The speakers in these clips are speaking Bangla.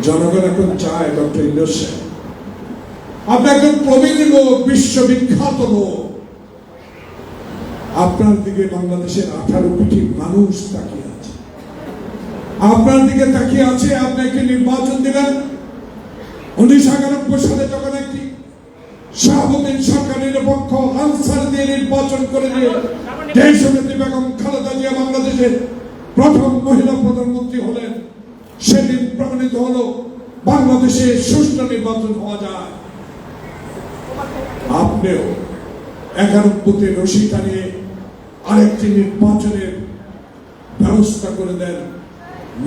জনগণ এখন চায় ডক্টর ইউনূস আপনি একজন প্রবীণ লোক, বিশ্ববিখ্যাত লোক, আপনার দিকে বাংলাদেশের 18 কোটি মানুষ তাকিয়ে আছে, আপনার দিকে তাকিয়ে আছে। আপনি একটি নির্বাচন দিলেন 1991 সালে যখন একটি শাহাবুদ্দিন সরকার নিরপেক্ষ আনসার দিয়ে নির্বাচন করে দিয়ে দেশনেত্রী বেগম খালেদা জিয়া বাংলাদেশের প্রথম মহিলা প্রধানমন্ত্রী হলেন, সেদিন প্রমাণিত হলো বাংলাদেশে সুষ্ঠু নির্বাচন হওয়া যায়। আপনিও 91-তে রশি টানিয়ে আরেকটি নির্বাচনের ব্যবস্থা করে দেন,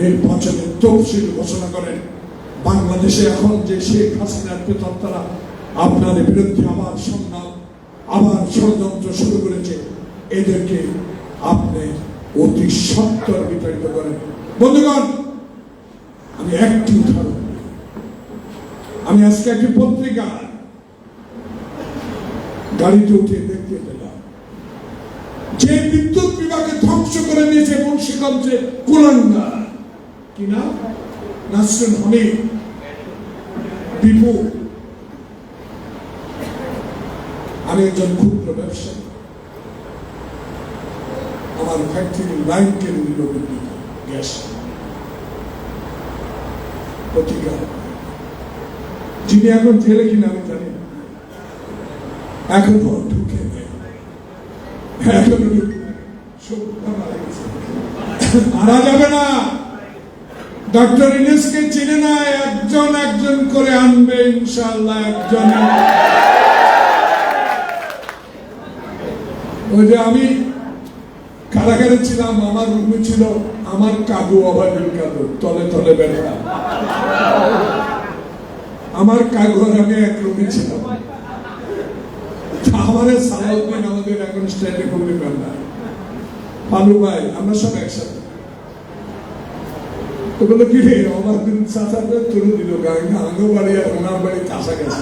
নির্বাচনের তফসিল ঘোষণা করেন। বাংলাদেশে এখন যে শেখ হাসিনার প্রেতাত্মারা আপনার বিরুদ্ধে আবার সংগ্রাম, আবার ষড়যন্ত্র শুরু করেছে, এদেরকে আপনি অতি সত্বর বিতাড়িত করেন। বন্ধুগণ, আমি একটি উদাহরণ, আমি আজকে একটি পত্রিকা গাড়িতে উঠে দেখতে পেলাম যে বিদ্যুৎ বিভাগে ধ্বংস করে দিয়েছে মুন্সিগঞ্জে কুলাঙ্গার, কি না, নাসরুল হামিদ বিপুল। আমি একজন ক্ষুদ্র ব্যবসায়ী, আমার ফ্যাক্টরির লাইন কেড়ে দিল বিদ্যুৎ গ্যাস। পত্রিকা যিনি এখন জেলে কিনা আমি জানি না, এখনো ঢুকে নেই, এখনো মারা যাবে না। ডক্টর ইউনূসকে চিনে না, একজন একজন করে আনবে ইনশাআল্লাহ। একজন ওই যে আমি কারাগারে ছিলাম, আমার রুমে ছিল আমার কাগু, অবাধের কাগু, তলে তলে বেড়া আমার কাগু, আমি এক রুমে ছিলাম। আমাদের সালাউদ্দিন আমাদের এখন স্ট্যান্ডে কমিটি মেম্বার, পালু ভাই, আমরা সব একসাথে। তো বললো কি রে, আমার দিন চাচাদের তুলে দিল আঙ্গো বাড়ি আর ওনার বাড়ি কাছাকাছি।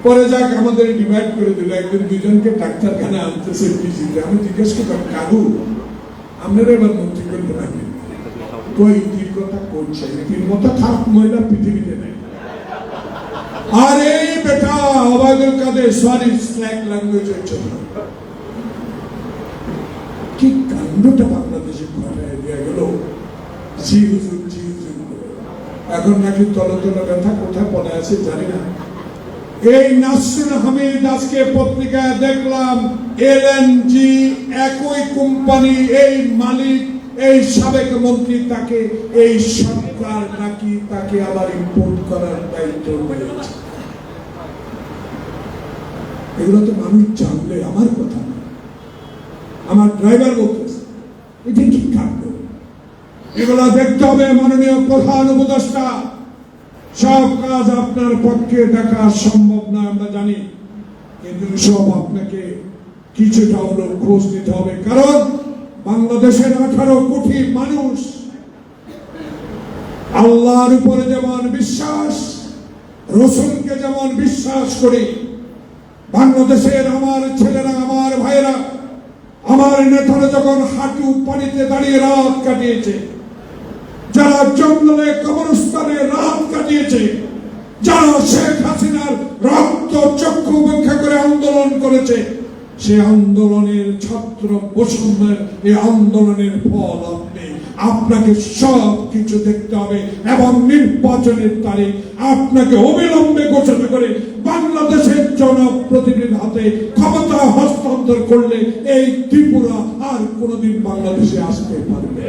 পরে যাক আমাদের ডিভাইড করে দিল, একদিন দুজনকে ডাক্তারখানে আনতেছে পিজিতে। আমি জিজ্ঞেস করলাম, কাকু আপনারা এবার মন্ত্রী করতে নাকি? কই তিন কথা করছে, তিন কথা খারাপ মহিলা পৃথিবীতে নেই। আর এই বেটা অবায়দুল কাদের, সরি স্ল্যাং ল্যাঙ্গুয়েজ হচ্ছে না, কি কাণ্ডটা বাংলাদেশে ঘটায় দেওয়া গেল। জি হুজুর, জি হুজুর, এখন নাকি তলে তলে ব্যথা কোথায় পড়ে আছে জানি না। এই নাসরুল হামিদ, আজকে পত্রিকায় দেখলাম এলএনজি একই কোম্পানি, এই মালিক, এই সাবেক মন্ত্রী, তাকে এই সরকার নাকি তাকে আবার ইম্পোর্ট করার দায়িত্ব নিয়েছে। এগুলো তো মানুষ জানলে, আমার কথা না, আমার ড্রাইভার বলতেছে এটা কি কাণ্ড, এগুলো দেখতে হবে। মাননীয় প্রধান উপদেষ্টা, সব কাজ আপনার পক্ষে দেখা সম্ভব না আমরা জানি, কিন্তু সব আপনাকে কিছুটা হলেও খোঁজ নিতে হবে। কারণ বাংলাদেশের 18 কোটি মানুষ আল্লাহর উপরে যেমন বিশ্বাস, রসুলকে যেমন বিশ্বাস করে, বাংলাদেশের আমার ছেলেরা, আমার ভাইয়েরা, আমার নেতারা যখন হাঁটু পানিতে দাঁড়িয়ে রাত কাটিয়েছে, যারা জঙ্গলে কবরস্থানে রাত কাটিয়েছে, যারা শেখ হাসিনার রক্ত চক্ষু উপেক্ষা করে আন্দোলন করেছে, সে আন্দোলনের ছাত্র বৈষম্যের এই আন্দোলনের ফল আপনাকে সব কিছু দেখতে হবে। এবং নির্বাচনের তারিখ আপনাকে অবিলম্বে ঘোষণা করে বাংলাদেশের জনপ্রতিনিধির হাতে ক্ষমতা হস্তান্তর করলে এই ত্রিপুরা আর কোনোদিন বাংলাদেশে আসতে পারবে।